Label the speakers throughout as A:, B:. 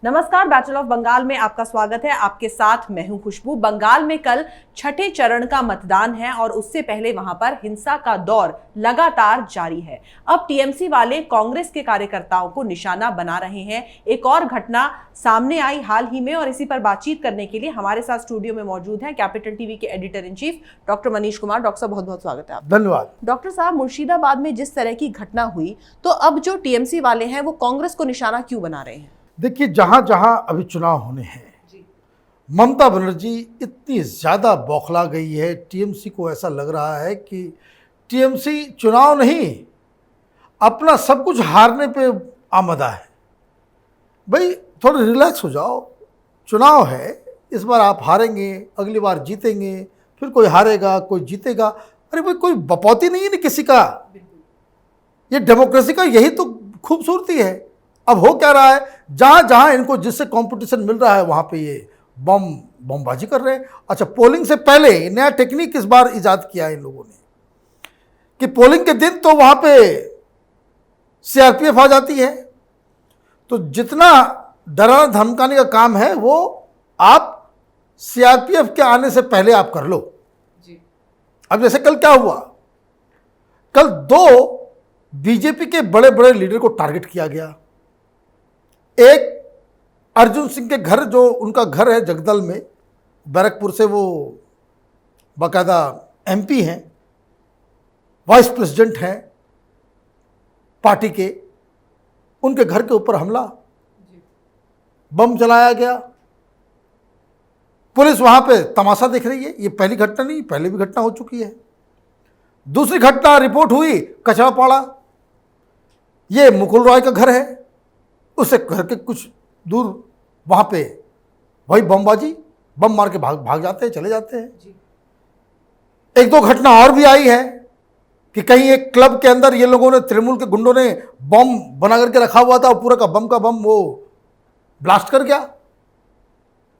A: नमस्कार, battle of Bengal में आपका स्वागत है। आपके साथ मैं हूं खुशबू। बंगाल में कल छठे चरण का मतदान है और उससे पहले वहां पर हिंसा का दौर लगातार जारी है। अब टीएमसी वाले कांग्रेस के कार्यकर्ताओं को निशाना बना रहे हैं। एक और घटना सामने आई हाल ही में और इसी पर बातचीत करने के लिए हमारे साथ स्टूडियो में मौजूद हैं कैपिटल टीवी के editor in chief doctor Manish Kumar. Doctor साहब, बहुत बहुत स्वागत है आपका।
B: धन्यवाद।
A: डॉक्टर साहब, मुर्शिदाबाद में जिस तरह की घटना हुई, तो अब जो टीएमसी वाले हैं वो कांग्रेस को निशाना क्यों बना रहे हैं?
B: देखिए, जहां जहां अभी चुनाव होने हैं, ममता बनर्जी इतनी ज़्यादा बौखला गई है। टीएमसी को ऐसा लग रहा है कि टीएमसी चुनाव नहीं, अपना सब कुछ हारने पे आमदा है। भाई थोड़ा रिलैक्स हो जाओ, चुनाव है, इस बार आप हारेंगे, अगली बार जीतेंगे, फिर कोई हारेगा, कोई जीतेगा। अरे भाई, कोई बपौती नहीं है ना किसी का। ये डेमोक्रेसी का यही तो खूबसूरती है। अब हो क्या रहा है, जहां जहां इनको जिससे कंपटीशन मिल रहा है वहां पे ये बमबाजी कर रहे हैं। अच्छा, पोलिंग से पहले नया टेक्निक इस बार इजाद किया है इन लोगों ने कि पोलिंग के दिन तो वहां पे सीआरपीएफ आ जाती है, तो जितना डराना धमकाने का काम है वो आप सीआरपीएफ के आने से पहले आप कर लो जी। अब जैसे कल क्या हुआ, कल 2 बीजेपी के बड़े बड़े लीडर को टारगेट किया गया। एक अर्जुन सिंह के घर, जो उनका घर है जगदल में, बैरकपुर से वो बाकायदा एमपी हैं, वाइस प्रेसिडेंट हैं पार्टी के, उनके घर के ऊपर हमला, बम चलाया गया। पुलिस वहां पे तमाशा देख रही है। ये पहली घटना नहीं, पहले भी घटना हो चुकी है। दूसरी घटना रिपोर्ट हुई कचरापाड़ा, ये मुकुल रॉय का घर है, उससे घर के कुछ दूर वहां पे वही बमबाजी, बम मार के भाग जाते हैं, चले जाते हैं। एक दो घटना और भी आई है कि कहीं एक क्लब के अंदर ये लोगों ने, तृणमूल के गुंडों ने बम बना करके रखा हुआ था, पूरा का बम वो ब्लास्ट कर गया।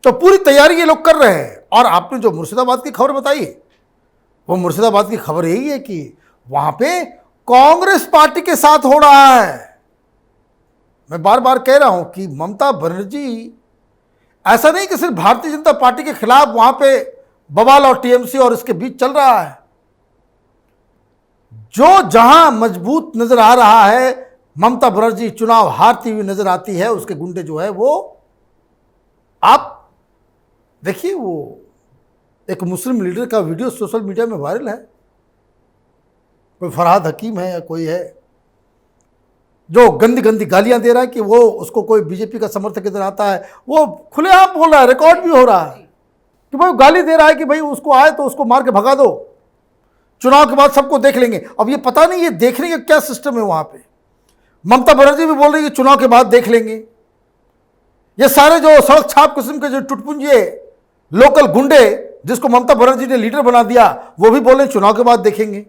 B: तो पूरी तैयारी ये लोग कर रहे हैं। और आपने जो मुर्शिदाबाद की खबर बताई, वो मुर्शिदाबाद की खबर यही है कि वहां पे कांग्रेस पार्टी के साथ हो रहा है। मैं बार बार कह रहा हूं कि ममता बनर्जी ऐसा नहीं कि सिर्फ भारतीय जनता पार्टी के खिलाफ वहां पे बवाल और टीएमसी और इसके बीच चल रहा है। जो जहां मजबूत नजर आ रहा है, ममता बनर्जी चुनाव हारती हुई नजर आती है, उसके गुंडे जो है वो, आप देखिए, वो एक मुस्लिम लीडर का वीडियो सोशल मीडिया में वायरल है। कोई फरहाद हकीम है या कोई है, जो गंदी गंदी गालियां दे रहा है कि वो उसको कोई बीजेपी का समर्थक इधर आता है, वो खुलेआम बोल रहा है, रिकॉर्ड भी हो रहा है कि भाई गाली दे रहा है कि भाई उसको आए तो उसको मार के भगा दो, चुनाव के बाद सबको देख लेंगे। अब ये पता नहीं ये देखने का क्या सिस्टम है वहां पे। ममता बनर्जी भी बोल रही है कि चुनाव के बाद देख लेंगे। ये सारे जो सड़क छाप किस्म के जो टुटपुंजिए लोकल गुंडे जिसको ममता बनर्जी ने लीडर बना दिया, वो भी बोले चुनाव के बाद देखेंगे।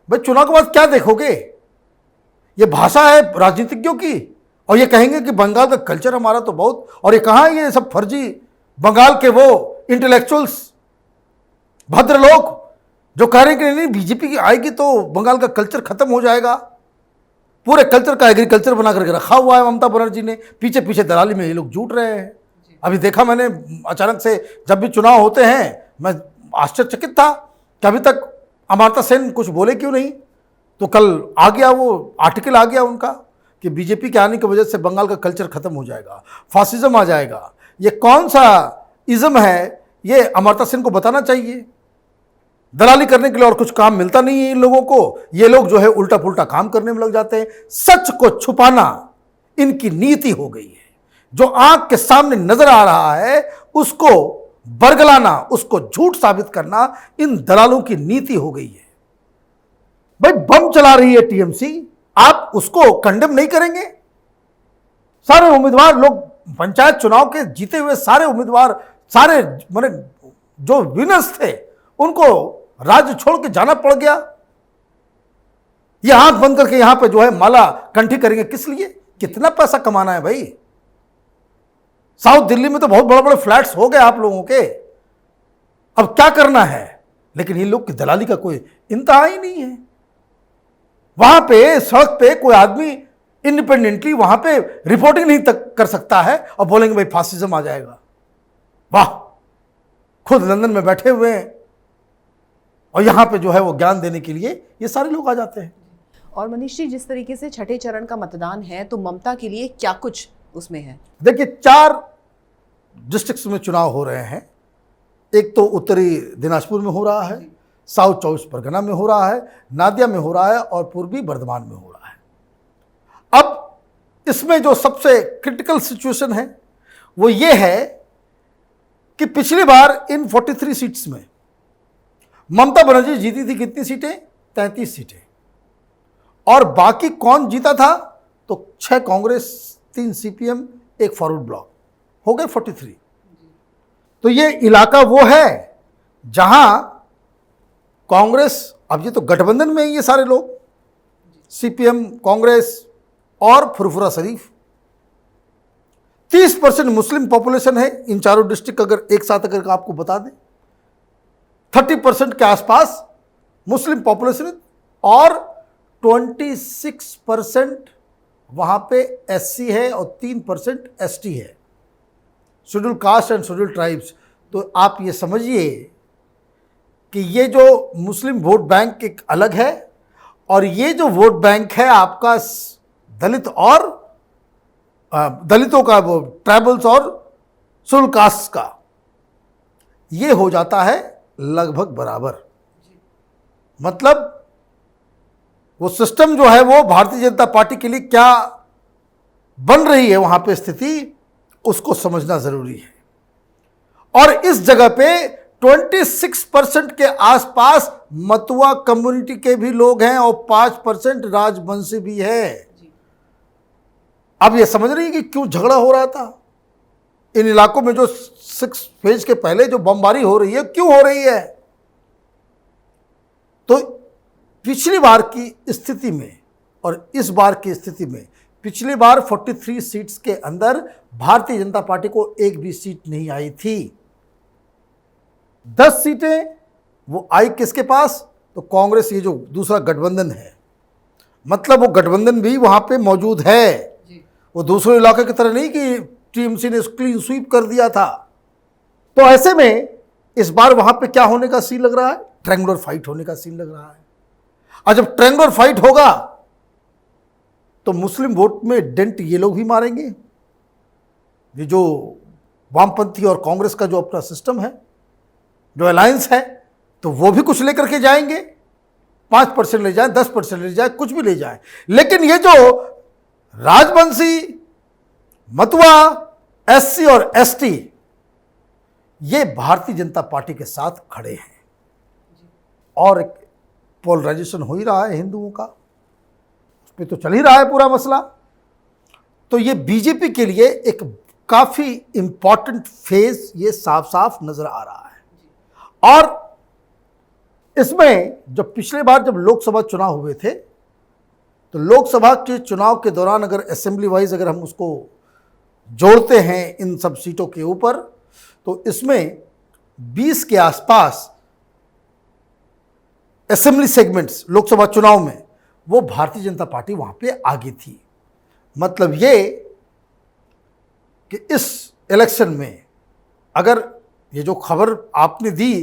B: भाई चुनाव के बाद क्या देखोगे? ये भाषा है राजनीतिज्ञों की, और ये कहेंगे कि बंगाल का कल्चर हमारा तो बहुत, और ये कहाँ ये सब फर्जी बंगाल के वो इंटेलेक्चुअल्स, भद्र लोग जो कह रहे हैं कि नहीं बीजेपी की आएगी तो बंगाल का कल्चर खत्म हो जाएगा। पूरे कल्चर का एग्रीकल्चर बना करके रखा हुआ है ममता बनर्जी ने। पीछे पीछे दलाली में ये लोग जुट रहे हैं। अभी देखा मैंने, अचानक से जब भी चुनाव होते हैं, मैं आश्चर्यचकित था कि अभी तक अमर्त्य सेन कुछ बोले क्यों नहीं। तो कल आ गया, वो आर्टिकल आ गया उनका कि बीजेपी के आने की वजह से बंगाल का कल्चर खत्म हो जाएगा, फासिज्म आ जाएगा। ये कौन सा इज्म है, ये अमर्त्य सेन को बताना चाहिए। दलाली करने के लिए और कुछ काम मिलता नहीं है इन लोगों को। ये लोग जो है उल्टा पुल्टा काम करने में लग जाते हैं। सच को छुपाना इनकी नीति हो गई है। जो आंख के सामने नजर आ रहा है उसको बरगलाना, उसको झूठ साबित करना इन दलालों की नीति हो गई है। भाई बम चला रही है टीएमसी, आप उसको कंडेम नहीं करेंगे? सारे उम्मीदवार लोग, पंचायत चुनाव के जीते हुए सारे उम्मीदवार, सारे माने जो विनर्स थे, उनको राज्य छोड़ के जाना पड़ गया। ये आंख बंद करके यहां पे जो है माला कंठी करेंगे किस लिए? कितना पैसा कमाना है भाई? साउथ दिल्ली में तो बहुत बड़े बड़े फ्लैट्स हो गए आप लोगों के, अब क्या करना है? लेकिन इन लोग की दलाली का कोई इंतहा ही नहीं है। वहां पे सड़क पे कोई आदमी इंडिपेंडेंटली वहां पे रिपोर्टिंग नहीं तक कर सकता है और बोलेंगे भाई फासिज्म आ जाएगा। वाह, खुद लंदन में बैठे हुए हैं और यहां पे जो है वो ज्ञान देने के लिए ये सारे लोग आ जाते हैं।
A: और मनीष जी, जिस तरीके से छठे चरण का मतदान है तो ममता के लिए क्या कुछ उसमें है?
B: देखिए, 4 डिस्ट्रिक्ट्स में चुनाव हो रहे हैं। एक तो उत्तरी दिनाजपुर में हो रहा है, साउथ 24 परगना में हो रहा है, नादिया में हो रहा है और पूर्वी बर्धमान में हो रहा है। अब इसमें जो सबसे क्रिटिकल सिचुएशन है वो ये है कि पिछली बार इन 43 सीट्स में ममता बनर्जी जीती थी कितनी सीटें? 33 सीटें। और बाकी कौन जीता था? तो 6 कांग्रेस, 3 सीपीएम, 1 फॉरवर्ड ब्लॉक, हो गए 43। तो ये इलाका वो है जहां कांग्रेस, अब ये तो गठबंधन में है ये सारे लोग, सीपीएम, कांग्रेस और फुरफुरा शरीफ। 30% मुस्लिम पॉपुलेशन है इन चारों डिस्ट्रिक्ट, अगर एक साथ अगर आपको बता दें 30% के आसपास मुस्लिम पॉपुलेशन और 26% वहां पे एससी है और 3% एसटी है, schedule caste and schedule tribes. तो आप ये समझिए कि ये जो मुस्लिम वोट बैंक एक अलग है और ये जो वोट बैंक है आपका दलित और दलितों का, वो ट्राइबल्स और शेड्यूल कास्ट का, ये हो जाता है लगभग बराबर। मतलब वो सिस्टम जो है वो भारतीय जनता पार्टी के लिए क्या बन रही है वहां पे स्थिति, उसको समझना जरूरी है। और इस जगह पे 26% के आसपास मतुआ कम्युनिटी के भी लोग हैं और 5% राजवंशी भी है। अब ये समझ रही है कि क्यों झगड़ा हो रहा था इन इलाकों में, जो 6 फेज के पहले जो बमबारी हो रही है, क्यों हो रही है? तो पिछली बार की स्थिति में और इस बार की स्थिति में, पिछली बार 43 सीट्स के अंदर भारतीय जनता पार्टी को एक भी सीट नहीं आई थी। 10 सीटें वो आई किसके पास? तो कांग्रेस, ये जो दूसरा गठबंधन है, मतलब वो गठबंधन भी वहां पे मौजूद है। वो दूसरे इलाके की तरह नहीं कि टीएमसी ने क्लीन स्वीप कर दिया था। तो ऐसे में इस बार वहां पे क्या होने का सीन लग रहा है? ट्रायंगुलर फाइट होने का सीन लग रहा है। और जब ट्रायंगुलर फाइट होगा तो मुस्लिम वोट में डेंट ये लोग भी मारेंगे, ये जो वामपंथी और कांग्रेस का जो अपना सिस्टम है, जो अलायंस है, तो वो भी कुछ लेकर के जाएंगे। 5% ले जाए, 10% ले जाए, कुछ भी ले जाए, लेकिन ये जो राजवंशी, मतुआ, एससी और एसटी, ये भारतीय जनता पार्टी के साथ खड़े हैं। और एक पोलराइजेशन हो ही रहा है हिंदुओं का, उस पर तो चल ही रहा है पूरा मसला। तो ये बीजेपी के लिए एक काफी इंपॉर्टेंट फेज ये साफ साफ नजर आ रहा है। और इसमें जब पिछले बार जब लोकसभा चुनाव हुए थे, तो लोकसभा के चुनाव के दौरान अगर असेंबली वाइज अगर हम उसको जोड़ते हैं इन सब सीटों के ऊपर, तो इसमें 20 के आसपास असेंबली सेगमेंट्स लोकसभा चुनाव में वो भारतीय जनता पार्टी वहां पे आगे थी। मतलब ये कि इस इलेक्शन में अगर ये जो खबर आपने दी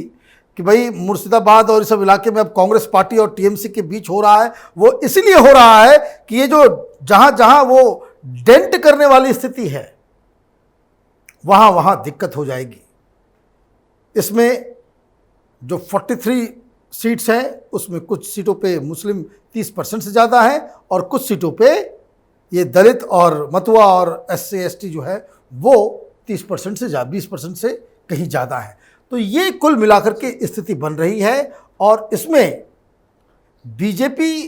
B: कि भाई मुर्शिदाबाद और इस सब इलाके में अब कांग्रेस पार्टी और टीएमसी के बीच हो रहा है, वो इसलिए हो रहा है कि ये जो जहां जहां वो डेंट करने वाली स्थिति है वहां वहां दिक्कत हो जाएगी। इसमें जो 43 सीट्स हैं उसमें कुछ सीटों पे मुस्लिम 30% से ज़्यादा है और कुछ सीटों पे ये दलित और मतुआ और एससी एसटी जो है वो 30% से 20% से कहीं ज़्यादा है। तो ये कुल मिलाकर के स्थिति बन रही है और इसमें बीजेपी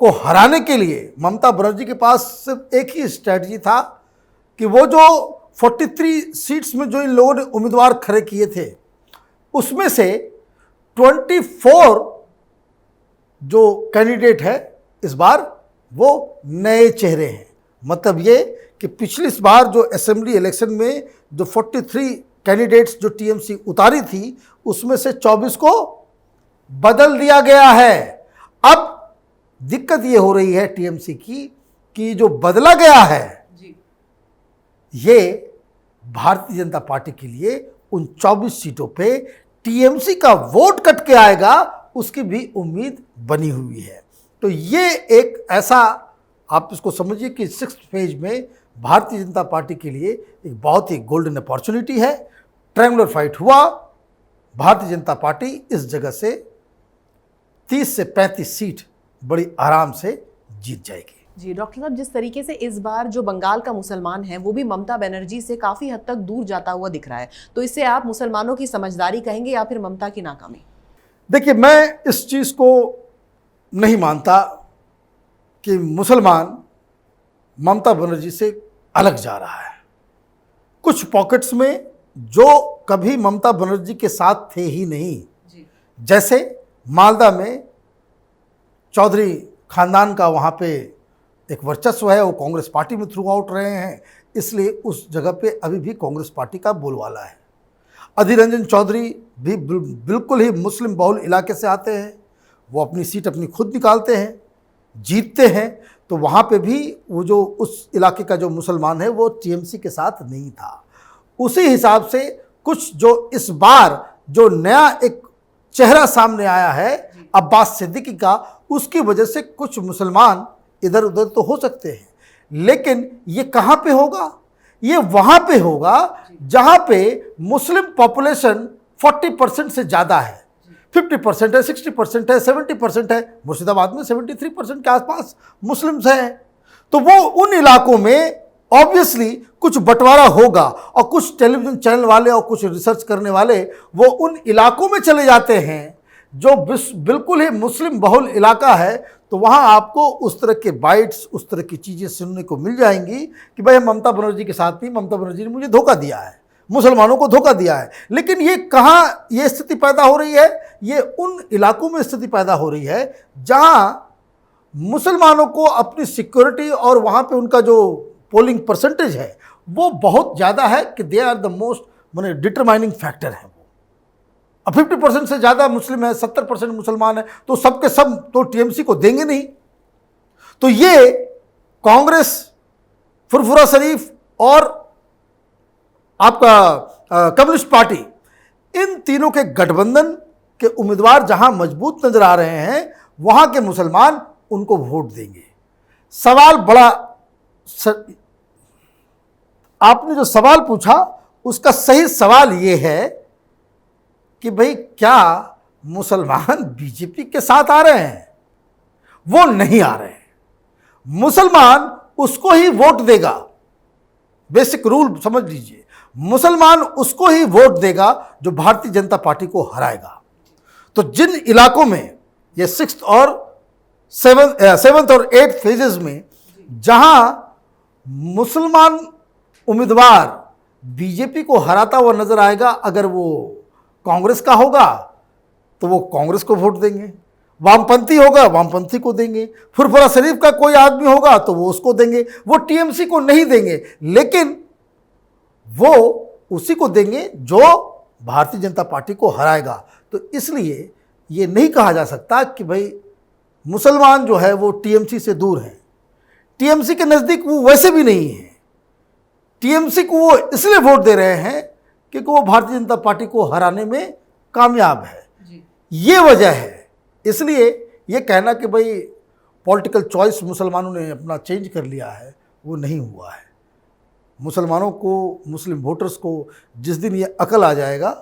B: को हराने के लिए ममता बनर्जी के पास सिर्फ एक ही स्ट्रैटेजी था कि वो जो 43 सीट्स में जो इन लोगों ने उम्मीदवार खड़े किए थे उसमें से 24 जो कैंडिडेट है इस बार वो नए चेहरे हैं। मतलब ये कि पिछली बार जो असेंबली इलेक्शन में जो 43 कैंडिडेट्स जो टीएमसी उतारी थी उसमें से 24 को बदल दिया गया है। अब दिक्कत ये हो रही है टीएमसी की कि जो बदला गया है
A: जी।
B: ये भारतीय जनता पार्टी के लिए उन 24 सीटों पे टीएमसी का वोट कट के आएगा, उसकी भी उम्मीद बनी हुई है। तो ये एक ऐसा आप इसको समझिए कि 6th फेज में भारतीय जनता पार्टी के लिए एक बहुत ही गोल्डन अपॉर्चुनिटी है। ट्रायंगुलर फाइट हुआ, भारतीय जनता पार्टी इस जगह से 30 से 35 सीट बड़ी आराम से जीत जाएगी।
A: जी डॉक्टर साहब, जिस तरीके से इस बार जो बंगाल का मुसलमान है वो भी ममता बनर्जी से काफ़ी हद तक दूर जाता हुआ दिख रहा है, तो इससे आप मुसलमानों की समझदारी कहेंगे या फिर ममता की नाकामी?
B: देखिए, मैं इस चीज़ को नहीं मानता कि मुसलमान ममता बनर्जी से अलग जा रहा है। कुछ पॉकेट्स में जो कभी ममता बनर्जी के साथ थे ही नहीं, जैसे मालदा में चौधरी खानदान का वहाँ पे एक वर्चस्व है, वो कांग्रेस पार्टी में थ्रू आउट रहे हैं, इसलिए उस जगह पे अभी भी कांग्रेस पार्टी का बोलबाला है। अधीर रंजन चौधरी भी बिल्कुल ही मुस्लिम बहुल इलाके से आते हैं, वो अपनी सीट अपनी खुद निकालते हैं, जीतते हैं, तो वहाँ पे भी वो जो उस इलाके का जो मुसलमान है वो टीएमसी के साथ नहीं था। उसी हिसाब से कुछ जो इस बार जो नया एक चेहरा सामने आया है अब्बास सिद्दीकी का, उसकी वजह से कुछ मुसलमान इधर उधर तो हो सकते हैं, लेकिन ये कहाँ पे होगा? ये वहाँ पे होगा जहाँ पे मुस्लिम पॉपुलेशन 40% से ज़्यादा है, 50% है, 60% है, 70% है। मुर्शिदाबाद में 73% के आसपास मुस्लिम्स हैं। तो वो उन इलाकों में ऑब्वियसली कुछ बंटवारा होगा और कुछ टेलीविज़न चैनल वाले और कुछ रिसर्च करने वाले वो उन इलाकों में चले जाते हैं जो बिल्कुल ही मुस्लिम बहुल इलाका है, तो वहाँ आपको उस तरह के बाइट्स, उस तरह की चीज़ें सुनने को मिल जाएंगी कि भाई ममता बनर्जी के साथ नहीं, ममता बनर्जी ने मुझे धोखा दिया है, मुसलमानों को धोखा दिया है। लेकिन ये कहाँ ये स्थिति पैदा हो रही है? ये उन इलाकों में स्थिति पैदा हो रही है जहाँ मुसलमानों को अपनी सिक्योरिटी और वहाँ पे उनका जो पोलिंग परसेंटेज है वो बहुत ज़्यादा है कि दे आर द मोस्ट माने डिटरमाइनिंग फैक्टर है। अब 50% से ज़्यादा मुस्लिम है, 70% मुसलमान है, तो सबके सब तो टीएमसी को देंगे नहीं। तो ये कांग्रेस, फुरफुरा शरीफ और आपका कम्युनिस्ट पार्टी, इन तीनों के गठबंधन के उम्मीदवार जहां मजबूत नजर आ रहे हैं वहां के मुसलमान उनको वोट देंगे। सवाल बड़ा आपने जो सवाल पूछा उसका सही सवाल ये है कि भाई क्या मुसलमान बीजेपी के साथ आ रहे हैं? वो नहीं आ रहे हैं। मुसलमान उसको ही वोट देगा, बेसिक रूल समझ लीजिए, मुसलमान उसको ही वोट देगा जो भारतीय जनता पार्टी को हराएगा। तो जिन इलाकों में ये 6th और 7th और 8th फेजेस में जहां मुसलमान उम्मीदवार बीजेपी को हराता हुआ नजर आएगा, अगर वो कांग्रेस का होगा तो वो कांग्रेस को वोट देंगे, वामपंथी होगा वामपंथी को देंगे, फुरफुरा शरीफ का कोई आदमी होगा तो वो उसको देंगे, वो टीएमसी को नहीं देंगे, लेकिन वो उसी को देंगे जो भारतीय जनता पार्टी को हराएगा। तो इसलिए ये नहीं कहा जा सकता कि भाई मुसलमान जो है वो टीएमसी से दूर है। टीएमसी के नज़दीक वो वैसे भी नहीं है। टीएमसी को वो इसलिए वोट दे रहे हैं क्योंकि वो भारतीय जनता पार्टी को हराने में कामयाब है जी। ये वजह है। इसलिए ये कहना कि भाई पॉलिटिकल चॉइस मुसलमानों ने अपना चेंज कर लिया है, वो नहीं हुआ है। मुसलमानों को, मुस्लिम वोटर्स को जिस दिन ये अकल आ जाएगा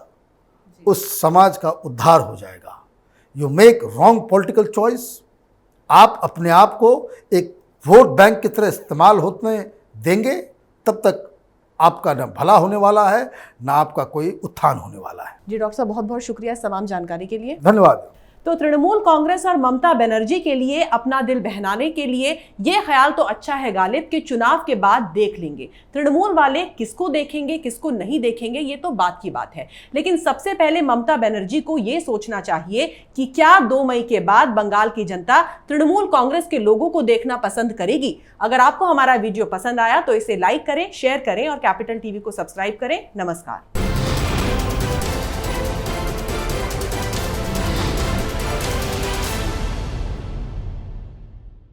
B: उस समाज का उद्धार हो जाएगा। You make wrong political choice, आप अपने आप को एक वोट बैंक की तरह इस्तेमाल होने देंगे, तब तक आपका न भला होने वाला है ना आपका कोई उत्थान होने वाला है।
A: जी डॉक्टर साहब, बहुत बहुत शुक्रिया इस तमाम जानकारी के लिए।
B: धन्यवाद।
A: तो तृणमूल कांग्रेस और ममता बनर्जी के लिए अपना दिल बहलाने के लिए ये ख्याल तो अच्छा है गालिब कि चुनाव के बाद देख लेंगे, तृणमूल वाले किसको देखेंगे किसको नहीं देखेंगे ये तो बात की बात है। लेकिन सबसे पहले ममता बनर्जी को ये सोचना चाहिए कि क्या 2 मई के बाद बंगाल की जनता तृणमूल कांग्रेस के लोगों को देखना पसंद करेगी। अगर आपको हमारा वीडियो पसंद आया तो इसे लाइक करें, शेयर करें और कैपिटल टीवी को सब्सक्राइब करें। नमस्कार।